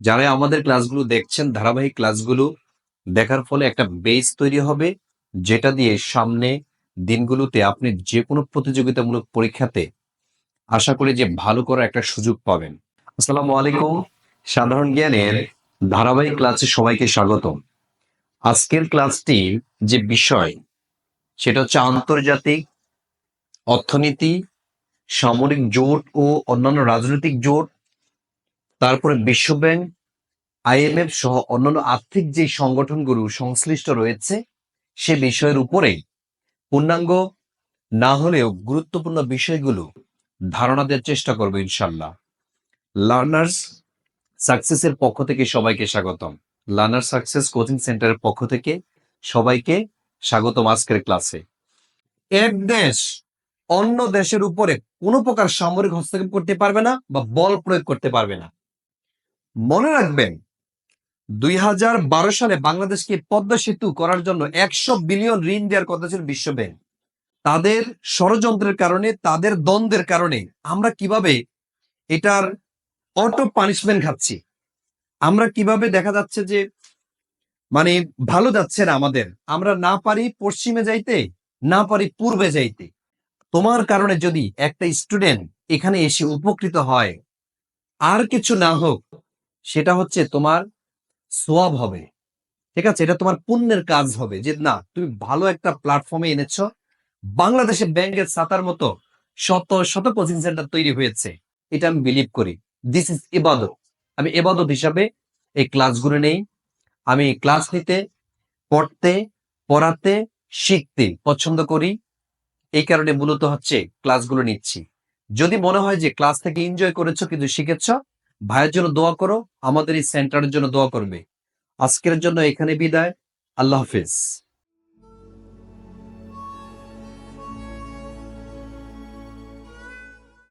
যারা আমাদের ক্লাসগুলো দেখছেন, ধারাবাহিক ক্লাসগুলো দেখার ফলে একটা বেস তৈরি হবে, যেটা দিয়ে সামনে দিনগুলোতে আপনি যে কোনো প্রতিযোগিতামূলক পরীক্ষাতে আশা করি যে ভালো করার একটা সুযোগ পাবেন। আসসালামু আলাইকুম। সাধারণ জ্ঞানের ধারাবাহিক ক্লাসে সবাইকে স্বাগতম। আজকের ক্লাসটি যে বিষয়, সেটা হচ্ছে আন্তর্জাতিক অর্থনীতি, সামরিক জোট ও অন্যান্য রাজনৈতিক জোট, তারপরে বিশ্বব্যাংক, আইএমএফ সহ অন্যান্য আর্থিক যে সংগঠনগুলো সংশ্লিষ্ট রয়েছে সে বিষয়ের উপরে পূর্ণাঙ্গ না হলেও গুরুত্বপূর্ণ বিষয়গুলো ধারণা দেওয়ার চেষ্টা করবো ইনশাল্লাহ। লার্নার্স সাকসেসের পক্ষ থেকে সবাইকে স্বাগতম। লার্নার সাকসেস কোচিং সেন্টারের পক্ষ থেকে সবাইকে স্বাগতম আজকের ক্লাসে। এক দেশ অন্য দেশের উপরে কোনো প্রকার সামরিক হস্তক্ষেপ করতে পারবে না বা বল প্রয়োগ করতে পারবে না। মনে রাখবেন, 2012 সালে বাংলাদেশকে পদ্মা সেতু করার জন্য 100 বিলিয়ন ঋণ দেওয়ার কথা ছিল বিশ্বব্যাংক। তাদের ষড়যন্ত্রের কারণে, তাদের দ্বন্দ্বের কারণে আমরা কিভাবে এটার অটো পানিশমেন্ট খাচ্ছি, আমরা কিভাবে দেখা যাচ্ছে যে মানে ভালো যাচ্ছে না আমাদের, আমরা না পারি পশ্চিমে যাইতে, না পারি পূর্বে যাইতে। তোমার কারণে যদি একটা স্টুডেন্ট এখানে এসে উপকৃত হয়, আর কিছু না হোক, সেটা হচ্ছে তোমার সোয়াব হবে, ঠিক আছে? এটা তোমার পুণ্যের কাজ হবে যে না, তুমি ভালো একটা প্ল্যাটফর্মে এনেছো। বাংলাদেশে ব্যাংকের ছাতার মতো শত শত কোচিং সেন্টার তৈরি হয়েছে, এটা আমি বিলিভ করি। দিস ইজ ইবাদত। আমি ইবাদত হিসাবে এই ক্লাসগুলো নেই। আমি ক্লাস নিতে, পড়তে, পড়াতে, শিখতে পছন্দ করি। এই কারণে মূলত হচ্ছে ক্লাসগুলো নিচ্ছি। যদি মনে হয় যে ক্লাস থেকে এনজয় করেছো, কিন্তু শিখেছো, ভাইয়ের জন্য দোয়া করো, আমাদের এই সেন্টারের জন্য দোয়া করবে। আজকের জন্য এখানে বিদায়। আল্লাহ হাফিজ।